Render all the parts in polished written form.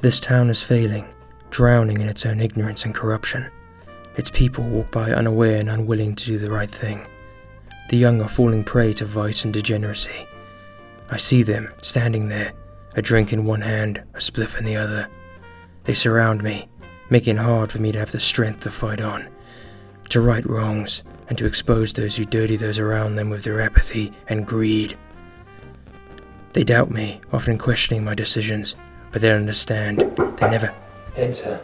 This town is failing, drowning in its own ignorance and corruption. Its people walk by unaware and unwilling to do the right thing. The young are falling prey to vice and degeneracy. I see them, standing there, a drink in one hand, a spliff in the other. They surround me, making it hard for me to have the strength to fight on, to right wrongs, and to expose those who dirty those around them with their apathy and greed. They doubt me, often questioning my decisions, but they don't understand. They never enter.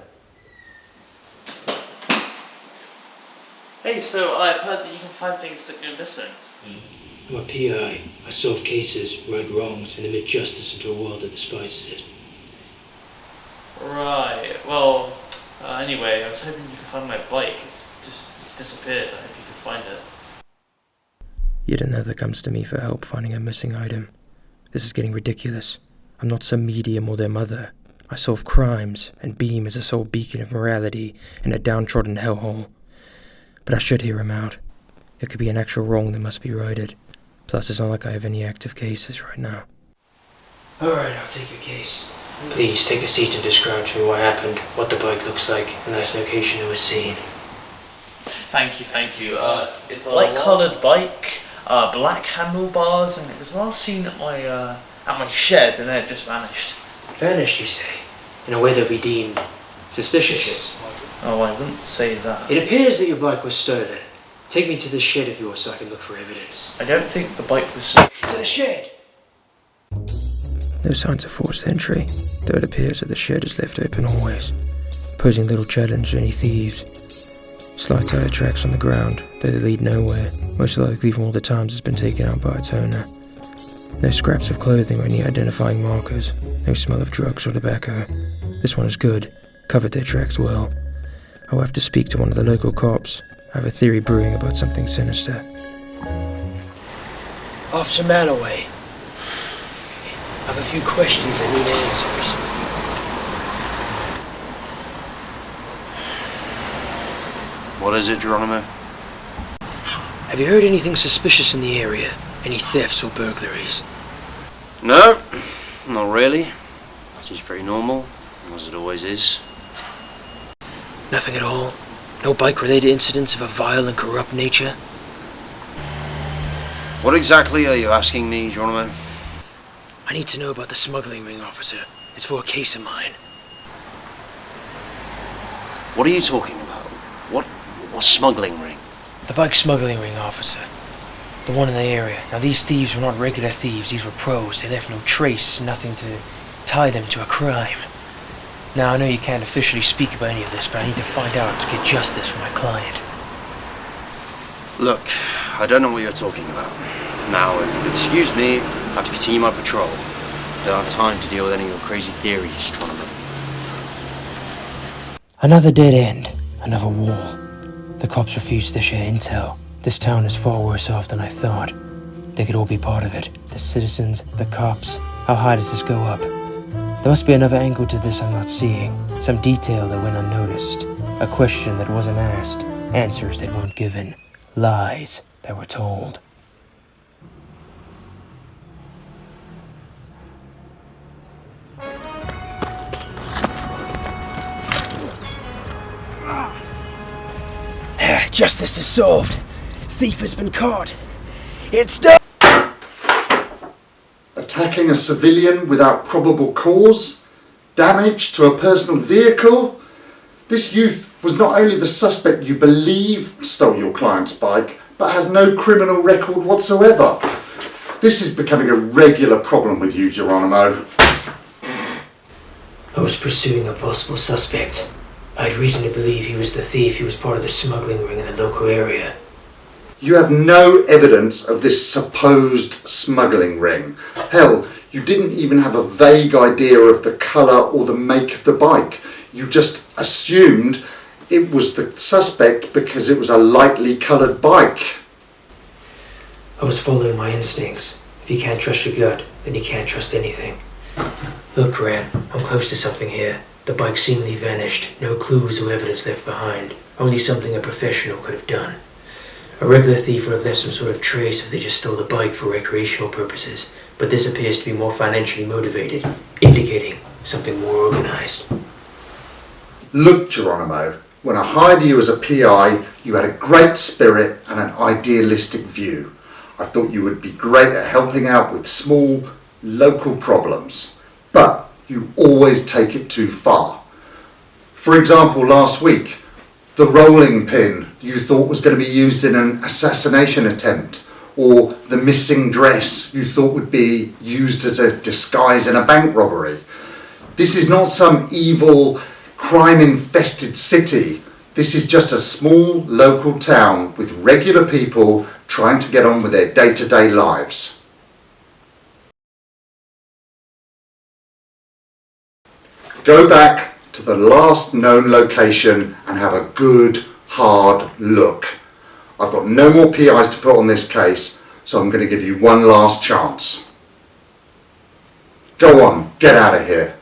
Hey, so I've heard that you can find things that go missing. I'm a PI. I solve cases, right wrongs, and admit justice into a world that despises it. Right, well, anyway, I was hoping you could find my bike. It's disappeared. I hope you can find it. Yet another comes to me for help finding a missing item. This is getting ridiculous. I'm not some medium or their mother. I solve crimes and beam as a sole beacon of morality in a downtrodden hellhole. But I should hear him out. It could be an actual wrong that must be righted. Plus, it's not like I have any active cases right now. Alright, I'll take your case. Please, take a seat and describe to me what happened, what the bike looks like, and the nice location it was seen. Thank you. It's a light-coloured bike, black handlebars, and it was last seen at my shed, and then it just vanished. Vanished, you say? In a way that we deem suspicious? Oh, I wouldn't say that. It appears that your bike was stolen. Take me to the shed of yours so I can look for evidence. I don't think the bike was... To the shed! No signs of forced entry, though it appears that the shed is left open always, posing little challenge to any thieves. Slight tire tracks on the ground, though they lead nowhere, most likely from all the times it's been taken out by its owner. No scraps of clothing or any identifying markers, no smell of drugs or tobacco. This one is good, covered their tracks well. I'll have to speak to one of the local cops. I have a theory brewing about something sinister. Officer Manaway. I have a few questions I need answers. What is it, Geronimo? Have you heard anything suspicious in the area? Any thefts or burglaries? No, not really. Seems pretty normal, as it always is. Nothing at all? No bike-related incidents of a vile and corrupt nature? What exactly are you asking me, Geronimo? I need to know about the smuggling ring, officer. It's for a case of mine. What are you talking about? What smuggling ring? The bike smuggling ring, officer. The one in the area. Now, these thieves were not regular thieves. These were pros. They left no trace, nothing to tie them to a crime. Now, I know you can't officially speak about any of this, but I need to find out to get justice for my client. Look, I don't know what you're talking about. Now, if you'll excuse me, I have to continue my patrol. I don't have time to deal with any of your crazy theories, Geronimo. Another dead end. Another war. The cops refuse to share intel. This town is far worse off than I thought. They could all be part of it. The citizens, the cops. How high does this go up? There must be another angle to this I'm not seeing. Some detail that went unnoticed. A question that wasn't asked. Answers that weren't given. Lies that were told. Justice is solved. Thief has been caught. It's done! Attacking a civilian without probable cause, damage to a personal vehicle. This youth was not only the suspect you believe stole your client's bike, but has no criminal record whatsoever. This is becoming a regular problem with you, Geronimo. I was pursuing a possible suspect. I had reason to believe he was the thief who was part of the smuggling ring in the local area. You have no evidence of this supposed smuggling ring. Hell, you didn't even have a vague idea of the colour or the make of the bike. You just assumed it was the suspect because it was a lightly coloured bike. I was following my instincts. If you can't trust your gut, then you can't trust anything. Look, Grant, I'm close to something here. The bike seemingly vanished. No clues or evidence left behind. Only something a professional could have done. A regular thief would have left some sort of trace if they just stole the bike for recreational purposes, but this appears to be more financially motivated, indicating Something more organized. Look, Geronimo, when I hired you as a PI, you had a great spirit and an idealistic view. I thought you would be great at helping out with small, local problems. But you always take it too far. For example, last week, the rolling pin you thought was going to be used in an assassination attempt, or the missing dress you thought would be used as a disguise in a bank robbery. This is not some evil, crime-infested city. This is just a small local town with regular people trying to get on with their day-to-day lives. Go back to the last known location and have a good, hard look. I've got no more PIs to put on this case, so I'm going to give you one last chance. Go on, get out of here.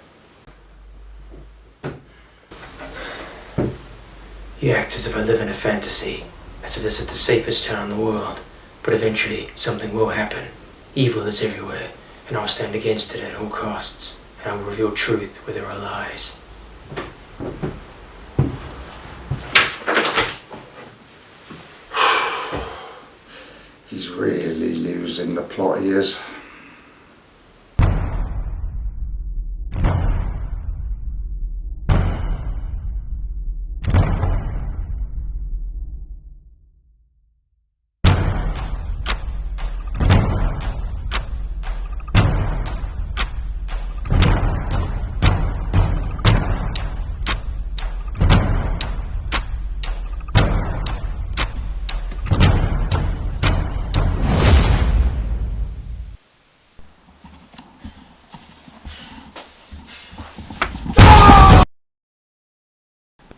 You act as if I live in a fantasy, as if this is the safest town in the world. But eventually, something will happen. Evil is everywhere, and I'll stand against it at all costs, and I will reveal truth where there are lies. He's really losing the plot, he is.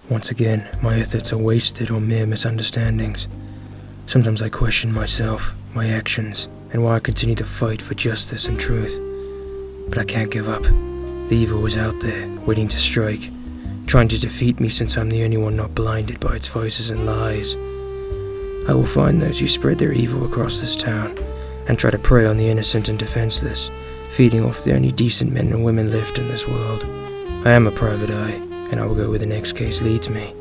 Once again, my efforts are wasted on mere misunderstandings. Sometimes I question myself, my actions, and why I continue to fight for justice and truth. But I can't give up. The evil is out there, waiting to strike, trying to defeat me since I'm the only one not blinded by its vices and lies. I will find those who spread their evil across this town, and try to prey on the innocent and defenseless, feeding off the only decent men and women left in this world. I am a private eye, and I will go where the next case leads me.